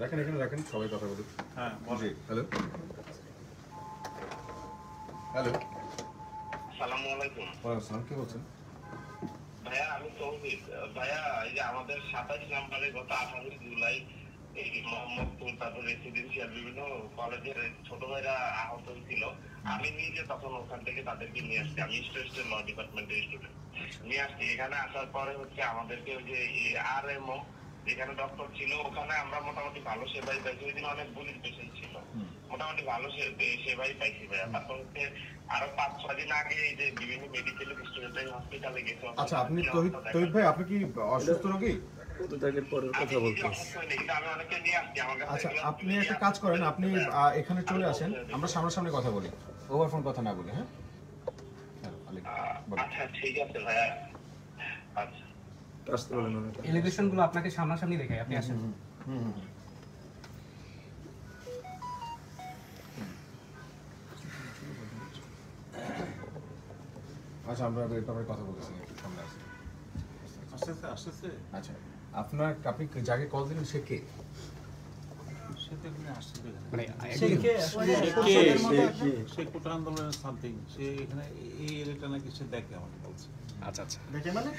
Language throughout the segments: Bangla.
রাখেন এখানে রাখেন, সবাই কথা বলুন। হ্যাঁ জি, হ্যালো হ্যালো, আসসালামু আলাইকুম। ওয়ালাইকুম আসসালাম, কে বলছেন? ভাইয়া আমি তৌহিদ। ভাইয়া এই যে আমাদের 27 নম্বরে গত 28 জুলাই এই মোহাম্মদপুর তারপর রেসিডেন্সিয়াল বিভিন্ন কলেজের ছোট ভাইরা আহত হয়েছিল। আমি নিজে তখন ওখান থেকে তাদেরকে নিয়ে আসছি। আমি স্টেট ল ডিপার্টমেন্টের স্টুডেন্ট। নিয়ে আসছি, এখানে আসার পরে হচ্ছে আমাদেরকে ওই যে আরএমও যেখানে ডক্টর ছিল ওখানে আমরা মোটামুটি ভালো সেবাই পাইছি। ওই দিন অনেক বুলিশ পেশেন্ট ছিল, মোটামুটি ভালো সেবাই পাইছি ভাইয়া। তারপর হচ্ছে আরো 5-6 দিন আগে এই যে বিভিন্ন মেডিকেল স্টুডেন্ট হসপিটালে গেছে। আচ্ছা, আপনি তৌহিদ ভাই, আপনি কি অসুস্থ রোগী? আচ্ছা, আপনি একটা কাজ করেন, আপনি এখানে চলে আসেন, আমরা সামনাসামনি কথা বলি, ওভার ফোন কথা না বলি। হ্যাঁ, আচ্ছা ঠিক আছে ভাইয়া। আচ্ছা, এলিগেশন গুলো আপনাকে সামনাসামনি দেখাই, আপনি আসেন। আচ্ছা, আমরা ব্যাপারে কথা বলতেছি, একটু সামনে আসেন। আসতেছে। আচ্ছা, আপনি যাকে কল দিলেন সে কে? সে কোটা আন্দোলনের সামথিং, সে এখানে এই এলাকা নাকি সে দেখে আমাকে বলছে। আচ্ছা আচ্ছা, দেখে মানে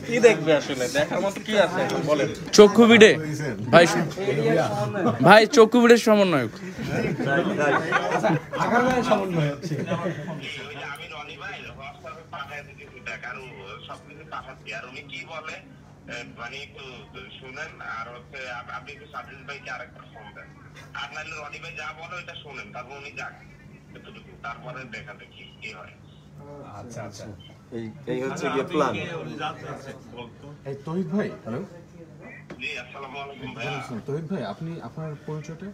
কি দেখবে আসলে, দেখার মতো কি আছে এখন বলেন? চক্ষু ভিডে ভাই, ভাই চক্ষু ভিডের সমন্বয়ক। আমি রনি ভাই হোয়াটসঅ্যাপে পাঠায় দিতেছি, দেখ আর সবকিছু পাঠাচ্ছি। আর উনি কি বলে মানে একটু শুনেন, আর হচ্ছে আপনি একটু সাজিদ ভাইকে আরেকবার ফোন দেন। আর নাহলে রনি ভাই যা বলে ওইটা শুনেন, তারপর উনি যাক এতটুকু, তারপরে দেখা দেখি কি হয়। আচ্ছা আচ্ছা, এই হচ্ছে গিয়ে প্ল্যান। এই তৌহিদ ভাই, হ্যালো। জি আসসালামু আলাইকুম ভাইয়া। তৌহিদ ভাই, আপনি আপনার পরিচয়টা?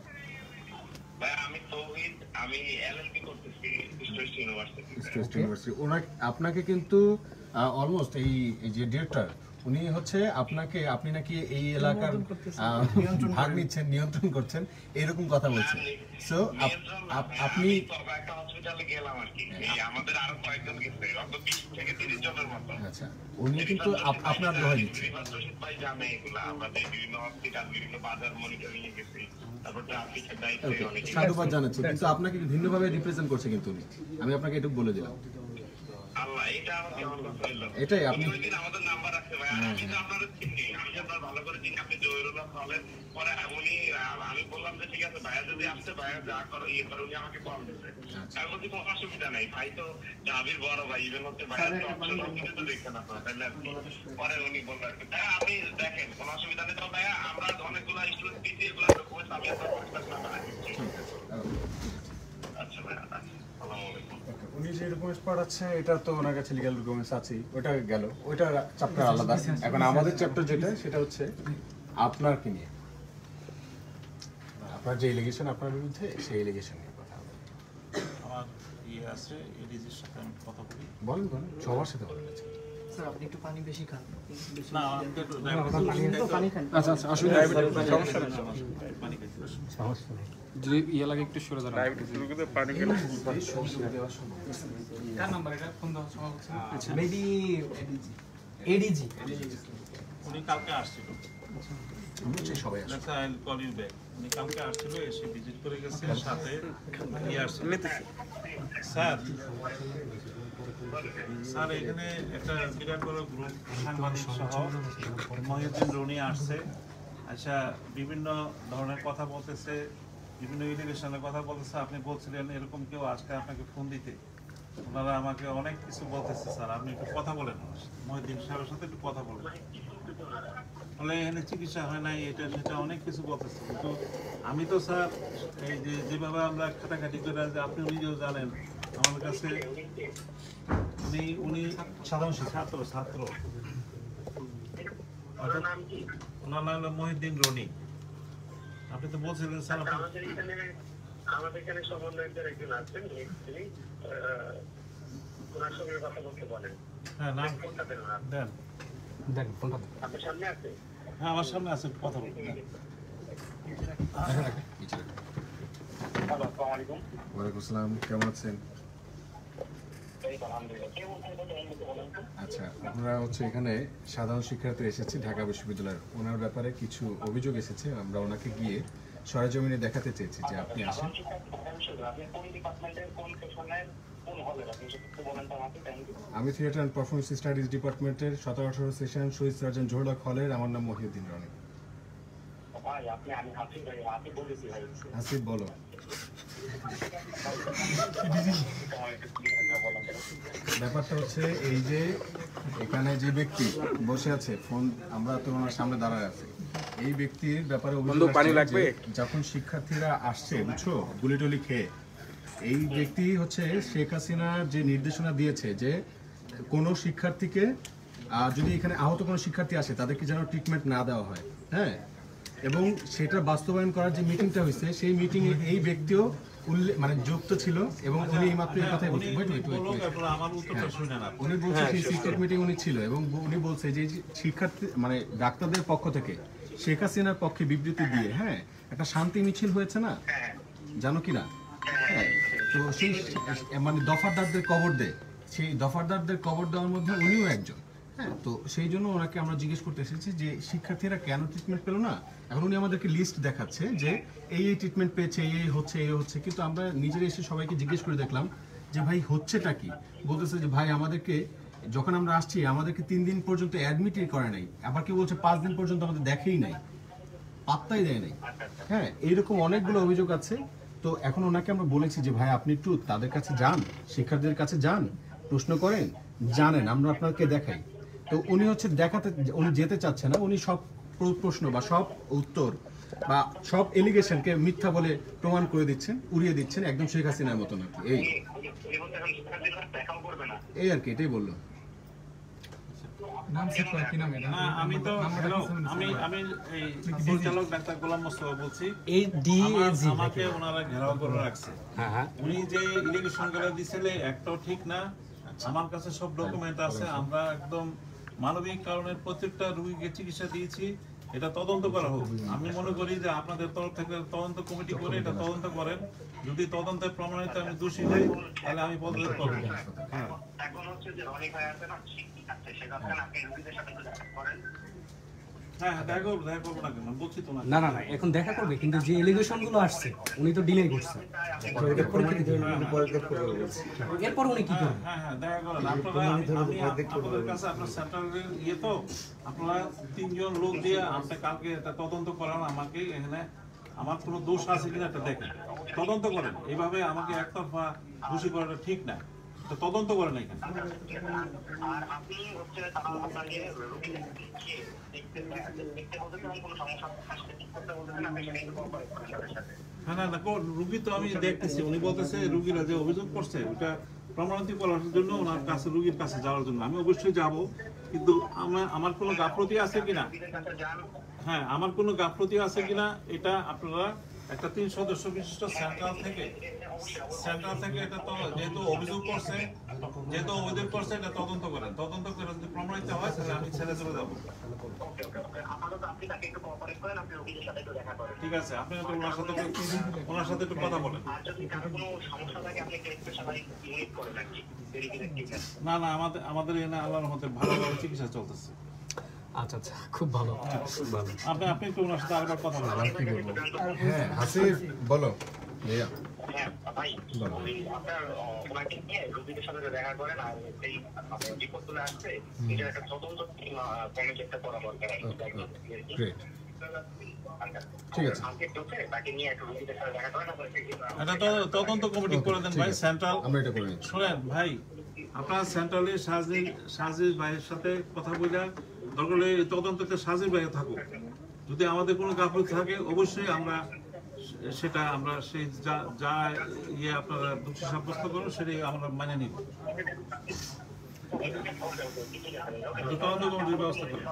ভাইয়া আমি তৌহিদ, আমি এলএলবি করতেছি স্টেট ইউনিভার্সিটি। আপনাকে কিন্তু অলমোস্ট এই যে ডিরেক্টর, উনি হচ্ছে আপনাকে, আপনি নাকি এই এলাকার ভাগ নিচ্ছেন, নিয়ন্ত্রণ করছেন, এরকম কথা বলছেন। সো আপনি একটা হসপিটালে গেলাম আর কি, আমাদের আরো কয়েকজন গেছে, অন্তত 20 থেকে 30 জনের মতো। আচ্ছা, উনি কিন্তু আপনার দোহাই দিচ্ছে। ভাই জানে এগুলা, আমাদের বিভিন্ন হসপিটাল, বিভিন্ন বাজার মনিটরিং এ গেছি, তারপর ট্রাফিকের দায়িত্বে অনেক সাধুবাদ জানাচ্ছি, কিন্তু আপনাকে ভিন্নভাবে রিপ্রেজেন্ট করছে কিন্তু উনি। আমি আপনাকে এটুকু বলে দিলাম। আল্লাহ, এটা আমার কেমন কথা হইলো? এটাই আপনি ওই দিন আমাদের নাম্বার আছে ভাই, আমি তো আপনাদের চিনি, আমি আপনার ভালো করে চিনি, আপনি জহিরুল্লাহ বলেন। পরে উনি, আমি বললাম যে ঠিক আছে ভাইয়া যদি আসতে, ভাইয়া যা করো ইয়ে করো, উনি আমাকে কল দিচ্ছে। আমি বলছি কোনো অসুবিধা নেই, ভাই তো জাবির বড় ভাই, ইভেন হচ্ছে ভাইয়া তো অপশন তো দেখছেন আপনারা, তাই না? পরে উনি বললেন আপনি দেখেন কোনো অসুবিধা নেই, তো ভাইয়া আমরা অনেকগুলো স্টুডেন্ট দিচ্ছি, এগুলো ডকুমেন্টস আমি আপনার পরিষ্কার না বানাই দিচ্ছি। আচ্ছা ভাইয়া, আসসালামু আলাইকুম। উনি যে ডকুমেন্টস পাঠাচ্ছে, এটা তো ওনার কাছে লিগ্যাল ডকুমেন্টস আছেই, ওটা গেল, ওইটা চ্যাপ্টার আলাদা। এখন আমাদের চ্যাপ্টার যেটা, সেটা হচ্ছে আপনারকে নিয়ে, আপনার যে এলিগেশন আপনার বিরুদ্ধে, সেই এলিগেশন নিয়ে কথা হবে। আমার ইয়ে আছে, এডিজির সাথে আমি কথা বলি। বলেন বলেন, সবার সাথে বলেন। স্যার আপনি একটু পানি বেশি খান। না, আমাকে একটু পানি খান। আচ্ছা আচ্ছা, অসুবিধা নেই, সমস্যা নেই, পানি খাইতে হবে। সমস্যা নেই। যদি ইয়ে লাগে একটু সরে দাঁড়ান। ডায়াবেটিস রোগীতে পানি খেলে কার নাম্বার এটা? ফোন দেওয়া সম্ভব হচ্ছে না। আচ্ছা, মেবি এডিজি। উনি কালকে আসছিল, সবাই আসে। I'll call you back. উনি কালকে আসছিল, এসে ভিজিট করে গেছে, সাথে ইয়ে আসছিল। স্যার, স্যার এখানে একটা বিরাট বড় গ্রুপ সাংবাদিক সহ মহিউদ্দিন রনি আসছে। আচ্ছা, বিভিন্ন ধরনের কথা বলতেছে, বিভিন্ন ইলিগেশনের কথা বলতেছে। আপনি বলছিলেন এরকম কেউ আজকে আপনাকে ফোন দিতে, ওনারা আমাকে অনেক কিছু বলতেছে। স্যার আপনি একটু কথা বলেন মহিউদ্দিন সাহেবের সাথে, একটু কথা বলেন। বলে এখানে চিকিৎসা হয় নাই, এটা সেটা অনেক কিছু বলতেছে। কিন্তু আমি তো স্যার এই যে যেভাবে আমরা খাটাখাটি করে, আপনি নিজেও জানেন আমার কাছে, উনি সাধারণ ছাত্র। ওনার নাম হলো মহিউদ্দিন রনি। আপনি তো বলছিলেন স্যার আমাদের এখানে সমন্বয়কদের একজন আছেন, ওনার সঙ্গে কথা বলতে বলেন। হ্যাঁ, নাম কোনটা দেন ওনার? দেন। দেন ফোনটা দেন। আপনার সামনে আছে? হ্যাঁ, আমার সামনে আছে, কথা বলতে দেন। হ্যালো, আসসালামু আলাইকুম। ওয়ালাইকুম আসসালাম, কেমন আছেন? আচ্ছা, আমরা হচ্ছে এখানে সাধারণ শিক্ষার্থী এসেছি ঢাকা বিশ্ববিদ্যালয়ের, ওনার ব্যাপারে কিছু অভিযোগ এসেছে, আমরা ওনাকে গিয়ে সরেজমিনে দেখাতে চেয়েছি যে আপনি আসেন। আমি থিয়েটার অ্যান্ড পারফরমেন্স স্টাডিজ ডিপার্টমেন্টের 17-18 সেশন শহীদ সার্জন জোহরলাক হলের, আমার নাম মহিউদ্দিন রনি। হাসিব বলো। ব্যাপারটা হচ্ছে এই যে এখানে যে ব্যক্তি বসে আছে, ফোন আমরা তো ওনার সামনে দাঁড়ায় আছি, এই ব্যক্তির ব্যাপারে অভিযোগ আসছে যে যখন শিক্ষার্থীরা আসছে বুঝছো গুলি টুলি খেয়ে, এই ব্যক্তি হচ্ছে শেখ হাসিনার যে নির্দেশনা দিয়েছে যে কোনো শিক্ষার্থীকে যদি এখানে আহত কোনো শিক্ষার্থী আসে তাদেরকে যেন ট্রিটমেন্ট না দেওয়া হয়, হ্যাঁ, এবং সেটা বাস্তবায়ন করার যে মিটিংটা হয়েছে সেই মিটিংয়ে এই ব্যক্তিও মানে যুক্ত ছিল এবং উনি এইমাত্র এই কথাই বলছেন। উনি বলছেন সেই সিক্রেট মিটিং উনি ছিল এবং উনি বলছে যে শিক্ষার্থী মানে ডাক্তারদের পক্ষ থেকে শেখ হাসিনার পক্ষে বিবৃতি দিয়ে, হ্যাঁ, একটা শান্তি মিছিল হয়েছে না, জানো কি না? হ্যাঁ, তো সেই মানে দফাদারদের কবর দেয়, সেই দফাদারদের কবর দেওয়ার মধ্যে উনিও একজন। হ্যাঁ, তো সেই জন্য ওনাকে আমরা জিজ্ঞেস করতে এসেছি যে শিক্ষার্থীরা কেন ট্রিটমেন্ট পেলো না। এখন উনি আমাদেরকে লিস্ট দেখাচ্ছে যে এই ট্রিটমেন্ট পেয়েছে, এই হচ্ছে, কিন্তু আমরা নিজেরা এসে সবাইকে জিজ্ঞেস করে দেখলাম যে ভাই হচ্ছেটা কি। বলতেছে যে ভাই আমাদেরকে যখন আমরা আসছি আমাদেরকে 3 দিন পর্যন্ত অ্যাডমিটই করে নাই, আবার কেউ বলছে 5 দিন পর্যন্ত আমাদের দেখেই নাই, পাত্তাই দেয় নাই। হ্যাঁ, এইরকম অনেকগুলো অভিযোগ আছে। তো এখন ওনাকে আমরা বলেছি যে ভাই আপনি একটু তাদের কাছে যান, শিক্ষার্থীদের কাছে যান, প্রশ্ন করেন, জানেন, আমরা আপনাকে দেখাই। তো উনি হচ্ছে দেখাতে, উনি যেতে চাচ্ছে না, উনি সব প্রশ্ন বা সব উত্তর বা সব এলিগেশনকে মিথ্যা বলে প্রমাণ করে দিচ্ছেন, উড়িয়ে দিচ্ছেন, একদম শেখ হাসিনার মতো নাকি। এই আর কি, এটাই বললো। আমি তো আমি এই পরিচালক ডাক্তার গোলাম মোস্তফা বলছি। আমাকে ওনারা ঘেরাও করে রাখছে। উনি যে ইরিগেশন গুলো দিছিলে একটাও ঠিক না। আমার কাছে সব ডকুমেন্ট আছে, আমরা একদম মানবিক কারণের প্রত্যেকটা রোগীকে চিকিৎসা দিয়েছি। এটা তদন্ত করা হোক। আমি মনে করি যে আপনাদের তরফ থেকে তদন্ত কমিটি করে এটা তদন্ত করেন। যদি তদন্তে প্রমাণিত আমি দোষী হই তাহলে আমি পদত্যাগ করব। এখন হচ্ছে যে রনি ভাই আছে না, শিক্ষার্থী সেখান থেকে আপনি রোগীদের সাথে দেখা করেন। হ্যাঁ, দেখা করবো না কেন বলছি তো না, এখন দেখা করবে, কিন্তু যে এলিগেশন গুলো আসছে উনি তো ডিলে করছেন, এরপর উনি কি করবেন? হ্যাঁ, দেখা করেন আপনারা। আমি আপনাদের কাছে আপনার সেন্ট্রালের ইয়ে তো আপনারা 3 জন লোক দিয়ে আপনি কালকে এটা তদন্ত করান, আমাকে এখানে আমার কোনো দোষ আছে কিনা এটা দেখেন, তদন্ত করেন। এইভাবে আমাকে একতরফা দোষী করাটা ঠিক না, তদন্ত করেন এখানে। আর আপনি হচ্ছে তারা আপনাকে রোগী দেখতে বলতে কোনো সমস্যা আসলে ঠিক করতে বলতেছেন, আপনি সেটা কোঅপারেট করেন সাথে সাথে। হ্যাঁ, না রুগী তো আমি দেখতেছি, উনি বলতেছে রুগীরা যে অভিযোগ করছে ওটা প্রমাণিত করার জন্য ওনার কাছে, রুগীর কাছে যাওয়ার জন্য আমি অবশ্যই যাব, কিন্তু আমার কোনো গাফলতি আছে কিনা, হ্যাঁ, আমার কোনো গাফলতি আছে কিনা এটা আপনারা একটা 3 সদস্য বিশিষ্ট সেন্ট্রাল থেকে এটা তো যেহেতু অভিযোগ করছে এটা তদন্ত করেন, তদন্ত করে যদি প্রমাণিত হয় তাহলে আমি ছেড়ে চলে যাবো। ঠিক আছে, আপনি একটু ওনার সাথে একটু কথা বলেন। না, আমাদের এখানে আল্লাহর রহমতে ভালোভাবে চিকিৎসা চলতেছে। আচ্ছা, খুব ভালো। আপনি একটু ওনার সাথে আরেকবার কথা বলেন। কি বলবো? হ্যাঁ, হাসিব বলো। ভাইয়া ভাই, আপনার ওনাকে নিয়ে রোগীদের সাথে দেখা করেন, আর সেই রিপোর্টগুলো আসছে এটা একটা তদন্ত কমিটি একটা করা দরকার। গ্রেট, ঠিক আছে, তাকে নিয়ে একটা রোগীদের সাথে দেখা করেন। এটা তো তদন্ত কমিটি করে দেন ভাই, সেন্ট্রাল। আমরা এটা করে নিচ্ছি। শুনেন ভাই, আপনার সেন্ট্রালে সাজিদ ভাইয়ের সাথে কথা বলে দরকার হলে তদন্ততে সাজিদ ভাই থাকুক। যদি আমাদের কোনো গাফলতি থাকে অবশ্যই আমরা সেটা সেই যা ইয়ে আপনারা দোষী সাব্যস্ত করুন সেটাই আমরা মানে নিব। তদন্ত কমিটির ব্যবস্থা করি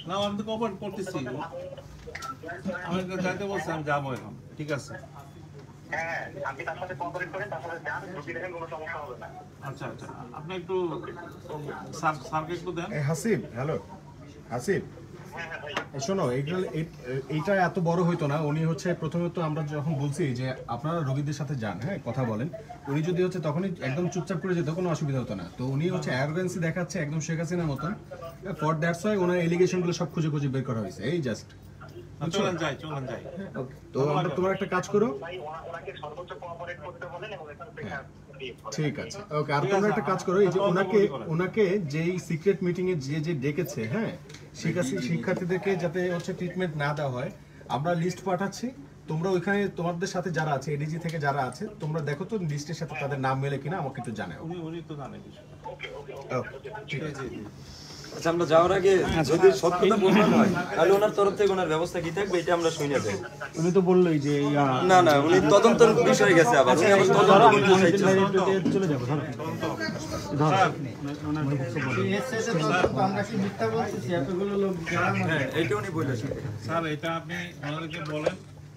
না, আমি তো কোঅপারেট করতেছি, আমি যাইতে বলছি, আমি যাবো এখন। ঠিক আছে, আচ্ছা, আপনি একটু স্যারকে একটু দেন। হাসিব, হ্যালো হাসিব, শোনো এইটা এত বড় হইতো না। উনি হচ্ছে প্রথমত আমরা যখন বলছি যে আপনারা রোগীদের সাথে যান, হ্যাঁ কথা বলেন, উনি যদি হচ্ছে তখনই একদম চুপচাপ করে যেত, কোনো অসুবিধা হতো না। তো উনি হচ্ছে অ্যারোগেন্সি দেখাচ্ছে একদম শেখ হাসিনার মতন। ফর দ্যাটস ওয়াই ওনার এলিগেশনগুলো সব খুঁজে খুঁজে বের করা হয়েছে, এই জাস্ট। চলেন যাই। তো আমরা তোমার একটা কাজ করো, ওনাকে সর্বোচ্চ কোঅপারেট করতে বলেন এবং এখান থেকে ঠিক আছে ওকে। আর তোমরা একটা কাজ করো, এই যে ওনাকে যেই সিক্রেট মিটিং এ যে ডেকেছে, হ্যাঁ শিক্ষার্থীদেরকে যাতে হচ্ছে ট্রিটমেন্ট না দেওয়া হয়, আমরা লিস্ট পাঠাচ্ছি। তোমরা ওইখানে তোমাদের সাথে যারা আছে, এডিজি থেকে যারা আছে, তোমরা দেখো তো লিস্টের সাথে তাদের নাম মেলে কিনা, আমাকে একটু জানাও। উনি তো জানেন। ওকে ঠিক আছে। আচ্ছা, আমরা যাওয়ার আগে যদি সত্যতা প্রমাণ হয় তাহলে ওনার তরফ থেকে ওনার ব্যবস্থা কি থাকবে এটা আমরা শুনে যাই। উনি তো বললোই যে না না, উনি তদন্তের বিষয়ে গেছে, আবার উনি আবার তদন্ত করতে চাইছেন। চলে যাবো। আমরা কি মিথ্যা বলতেছি? এতগুলো লোক যারা হ্যাঁ, এইটা উনি বলেছেন। স্যার এটা আপনি ওনাদেরকে বলেন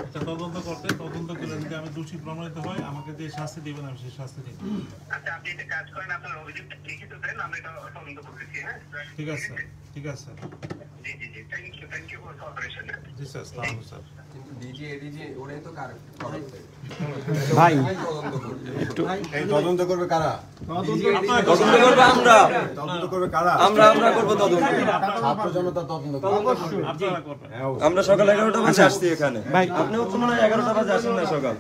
এটা তদন্ত করতে, তদন্ত করে যদি আমি দোষী প্রমাণিত হয় আমাকে যে শাস্তি দিবেন আমি সেই শাস্তি দিব। আচ্ছা, আপনি একটা কাজ করেন, আপনার অভিযোগটা লিখিত দেন, আমরা এটা তদন্ত করতেছি। হ্যাঁ, ঠিক আছে ঠিক আছে জি জি জি, থ্যাংক ইউ ফর কোঅপারেশন। জি স্যার, আসসালামু স্যার। ভাই এই তদন্ত করবে কারা? তদন্ত করবো আমরা, তদন্ত করবে কারা? আমরা করবো তদন্ত। ছাত্র জনতা তদন্ত করবে। আপনারা করবেন। আমরা সকাল 11টা বাজে আসছি এখানে। আপনি হচ্ছে মনে হয় 11টা বাজে আসেন না সকাল।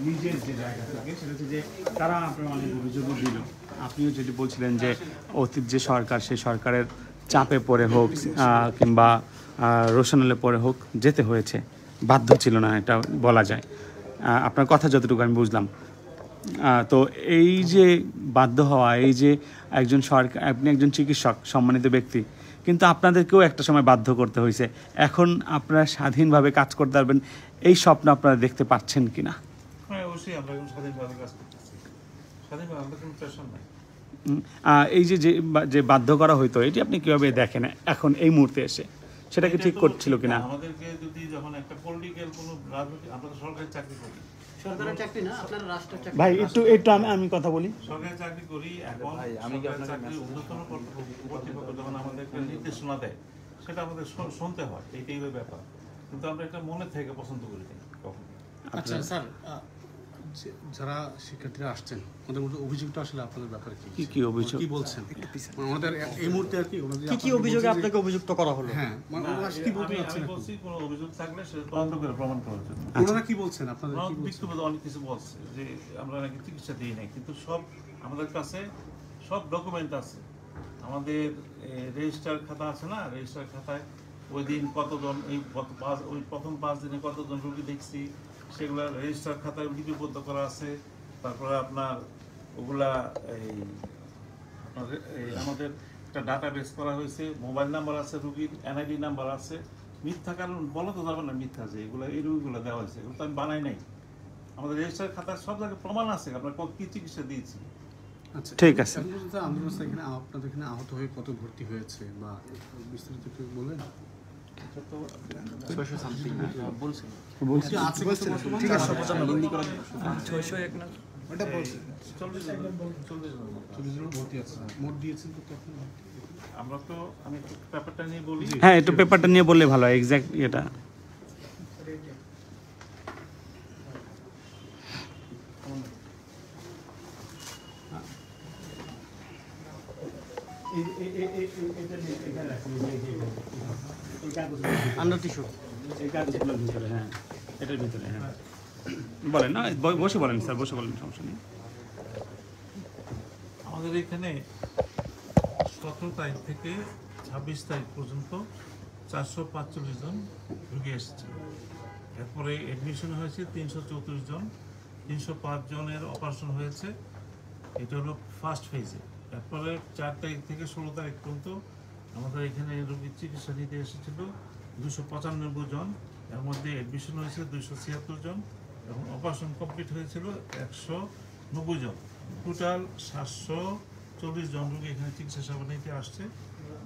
নিজের যে জায়গা থেকে সেটা হচ্ছে যে তারা আপনার অনেক অভিযোগও দিল। আপনিও যেটি বলছিলেন যে অতীত যে সরকার, সেই সরকারের চাপে পড়ে হোক কিংবা রোশনালে পড়ে হোক যেতে হয়েছে, বাধ্য ছিল না, এটা বলা যায়। আপনার কথা যতটুকু আমি বুঝলাম। তো এই যে বাধ্য হওয়া, এই যে একজন সরকার, আপনি একজন চিকিৎসক, সম্মানিত ব্যক্তি, কিন্তু আপনাদেরকেও একটা সময় বাধ্য করতে হয়েছে। এখন আপনারা স্বাধীনভাবে কাজ করতে পারবেন, এই স্বপ্ন আপনারা দেখতে পাচ্ছেন কিনা? হ্যাঁ, অবশ্যই আমরা এখন স্বাধীনভাবে কাজ করতেছি। স্বাধীনভাবে আমাদের কোনো প্রেশার নাই। এই যে বাধ্য করা হইতো, এটি আপনি কিভাবে দেখেন এখন এই মুহূর্তে এসে? সেটা কি ঠিক করছিল কিনা? আমাদেরকে যদি যখন একটা পলিটিক্যাল কোনো রাজনৈতিক, আমরা তো সরকারি চাকরি করি, সরকারের চাকরি না, আপনারা রাষ্ট্রের চাকরি। ভাই একটু আমি কথা বলি। সরকারি চাকরি করি। এখন সরকারি চাকরি ঊর্ধ্বতন কর্তৃপক্ষ যখন আমাদেরকে নির্দেশনা দেয় সেটা আমাদের শুনতে হয়, এইটাই হলো ব্যাপার। কিন্তু আমরা এটা মনে থেকে পছন্দ করি না কখন। আচ্ছা স্যার, যারা শিক্ষার্থীরা আসছেন ওদের মধ্যে অভিযোগটা আসলে আপনাদের ব্যাপারে কি অভিযোগ, কি বলছেন? ওনাদের এই মুহূর্তে আর কি কি অভিযোগে আপনাকে অভিযুক্ত করা হলো? হ্যাঁ, মানে ওনারা কি বলতে চাচ্ছেন? আমি বলছি কোনো অভিযোগ থাকলে সেটা তদন্ত করে প্রমাণ করার জন্য। ওনারা কি বলছেন আপনাদের? কি বলছেন? ব্যক্তিগত অনেক কিছু বলছে যে আমরা নাকি চিকিৎসা দিই নাই, কিন্তু সব আমাদের কাছে সব ডকুমেন্ট আছে। আমাদের রেজিস্টার খাতা আছে না, রেজিস্টার খাতায় ওই দিন কতজন, ওই প্রথম 5 দিনে কতজন রোগী দেখছি সেগুলো রেজিস্টার খাতায় লিপিবদ্ধ করা আছে। তারপরে আপনার ওগুলা আমাদের একটা ডাটাবেস করা হয়েছে, মোবাইল নাম্বার আছে রুগীর, এনআইডি নাম্বার আছে। মিথ্যা কারণ বলা তো যাবে না, মিথ্যা যে এগুলো এই রোগীগুলো দেওয়া হয়েছে, এগুলো তো আমি বানাই নাই। আমাদের রেজিস্টার খাতার সব জায়গায় প্রমাণ আছে আমরা কি চিকিৎসা দিয়েছি। আচ্ছা, ঠিক আছে। আন্দোলন এখানে আপনাদের এখানে আহত হয়ে কত ভর্তি হয়েছে বা বিস্তারিত একটু বলবেন? আমরা তো আমি ব্যাপারটা নিয়ে বলি। হ্যাঁ, একটু পেপারটা নিয়ে বললে ভালো হয়, এক্সাক্ট এটা। বলেন না, বসে বলেন স্যার, বসে বলেন, সমস্যা নেই। আমাদের এখানে 17 তারিখ থেকে 26 তারিখ পর্যন্ত 445 জন রোগী এসেছে। এরপরে অ্যাডমিশন হয়েছে 334 জন, 305 জনের অপারেশন হয়েছে। এটা হলো ফার্স্ট ফেজে। এরপরে 4 তারিখ থেকে 16 তারিখ পর্যন্ত আমাদের এখানে রোগীর চিকিৎসা নিতে এসেছিল 295 জন। এর মধ্যে অ্যাডমিশন হয়েছে 276 জন এবং অপারেশন কমপ্লিট হয়েছিল 190 জন। টোটাল 740 জন রোগী এখানে চিকিৎসা সেবা নিতে আসছে।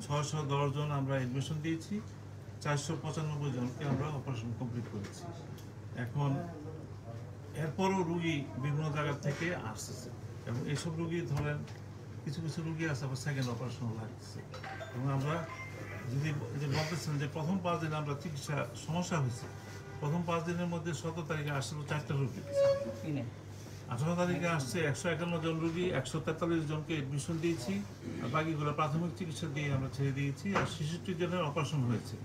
610 জন আমরা অ্যাডমিশন দিয়েছি, 495 জনকে আমরা অপারেশন কমপ্লিট করেছি। এখন এরপরও রুগী বিভিন্ন জায়গা থেকে আসতেছে এবং এইসব রুগী ধরেন কিছু কিছু রুগী আছে আবার সেকেন্ড অপারেশন লাগতেছে এবং আমরা যদি যে বলতেছেন যে প্রথম 5 দিনে আমরা চিকিৎসা সমস্যা হয়েছে, প্রথম 5 দিনের মধ্যে 17 তারিখে আসছিল 4টা রুগী, 18 তারিখে আসছে 151 জন রুগী, 143 জনকে এডমিশন দিয়েছি, আর বাকিগুলো প্রাথমিক চিকিৎসা দিয়ে আমরা ছেড়ে দিয়েছি। আর 66 জনের অপারেশন হয়েছে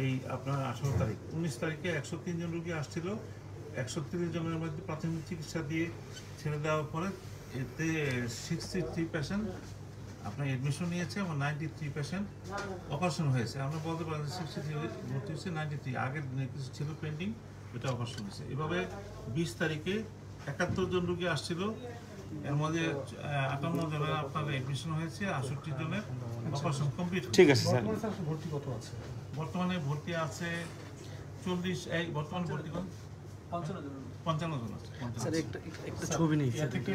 এই আপনার 18 তারিখ। 19 তারিখে 103 জন রুগী আসছিল, 130 জনের মধ্যে প্রাথমিক চিকিৎসা দিয়ে ছেড়ে দেওয়ার পরে এতে 63 পেশেন্ট আপনার এডমিশন নিয়েছে এবং 93 পেশেন্ট অপারেশন হয়েছে। আমরা বলতে পারি 63 ভর্তি হয়েছে, 93 আগের কিছু ছিল পেন্ডিং, ওটা অপারেশন হয়েছে। এভাবে 20 তারিখে 71 জন রুগী আসছিল, এর মধ্যে 58 জনের আপনার এডমিশন হয়েছে, 68 জনের অপারেশন কমপ্লিট। ঠিক আছে স্যার। ভর্তি কত আছে? বর্তমানে ভর্তি আছে 40, এই বর্তমানে ভর্তি 55 জন আছে। স্যার একটা ছবি নেই এ থেকে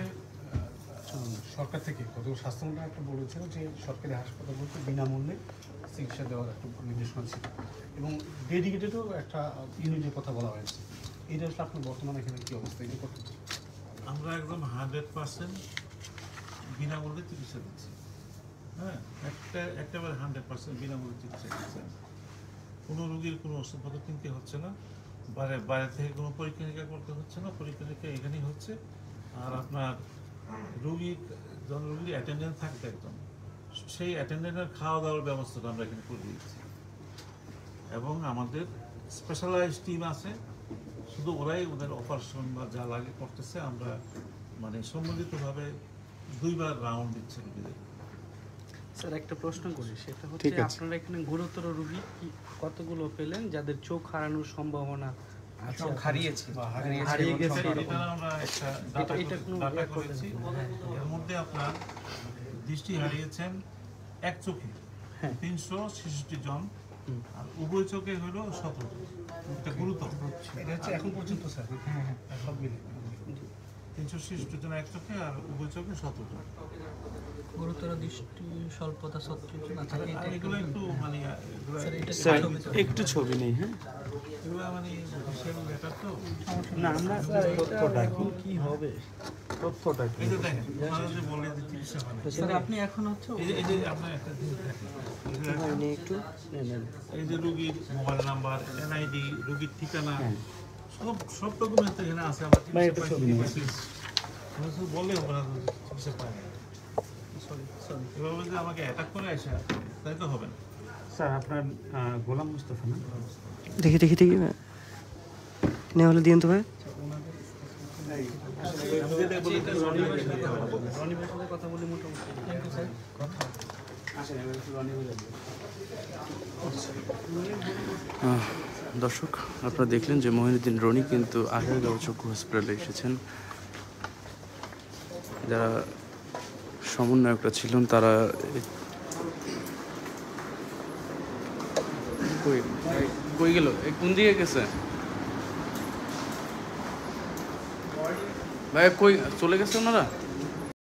সরকার থেকে গত স্বাস্থ্যমন্ত্রী একটা বলেছিল যে সরকারি হাসপাতালগুলোতে বিনামূল্যে চিকিৎসা দেওয়ার একটা নির্দেশনা ছিল এবং ডেডিকেটেডও একটা ইউনিটের কথা বলা হয়েছে। এইটা আসলে আপনার বর্তমানে এখানে কী অবস্থা? এটা করতে আমরা একদম 100% বিনামূল্যে চিকিৎসা দিচ্ছি। হ্যাঁ, একেবারে 100% বিনামূল্যে চিকিৎসা দিচ্ছি। কোনো রোগীর কোনো ওষুধপত্র কিনতে হচ্ছে না, বাইরে থেকে কোনো পরীক্ষা নিরীক্ষা করতে হচ্ছে না, পরীক্ষা নিরীক্ষা এখানেই হচ্ছে। আর আপনার রোগীর অ্যাটেন্ডেন্স থাকবে একদম, সেই অ্যাটেন্ডেন্টের খাওয়া দাওয়ার ব্যবস্থাটা আমরা এখানে করে দিচ্ছি। এবং আমাদের স্পেশালাইজ টিম আছে, শুধু ওরাই ওদের অপারেশন বা যা লাগে করতেছে। আমরা মানে সম্মিলিতভাবে 2বার রাউন্ড দিচ্ছি রোগীদের। স্যার একটা প্রশ্ন করি, সেটা হচ্ছে আপনারা এখানে গুরুতর রোগী কতগুলো পেলেন যাদের চোখ হারানোর সম্ভাবনা আছে? হারিয়ে গেছে এটা আমরা একটা ডাটা করেছি। এর মধ্যে আপনার দৃষ্টি হারিয়েছেন এক চোখে 366 জন, আর উভয় চোখে হলো 17 জন। এটা গুরুতর, এটা হচ্ছে এখন পর্যন্ত স্যার। সব মিলে 366 জন এক চোখে আর উভয় চোখে 17 জন। গুরুতর দৃষ্টি স্বল্পতা 17 জন আছে। আর এগুলো একটু মানে স্যার একটু ছবি নেই। হ্যাঁ, এগুলো মানে বিশাল ব্যাপার তো। না আমরা তথ্যটা কি হবে, তথ্যটা কি? এই যে দেখেন, ওনারা যে বলে যে চিকিৎসা হয় না। স্যার আপনি এখন হচ্ছে এই যে আপনার একটা জিনিস দেখেন, একটু এই যে রোগীর মোবাইল নাম্বার, এনআইডি, রোগীর ঠিকানা, সব ডকুমেন্ট এখানে আছে। আমরা বলে ওরা চিকিৎসা পায় না। এভাবে যে আমাকে অ্যাটাক করে আসে তাই তো হবে না। স্যার আপনার গোলাম মুস্তাফা না? দেখি নেওয়া হলে দিন তো ভাই। কথা বলি মোটামুটি। দর্শক, আপনারা দেখলেন যে মহিনুদ্দিন রনি কিন্তু আগারগাঁও চক্ষু হসপিটালে এসেছেন। যারা সমন্বয়করা ছিলেন তারা কই গেল, কোন দিকে গেছে ভাই? কই চলে গেছে ওনারা?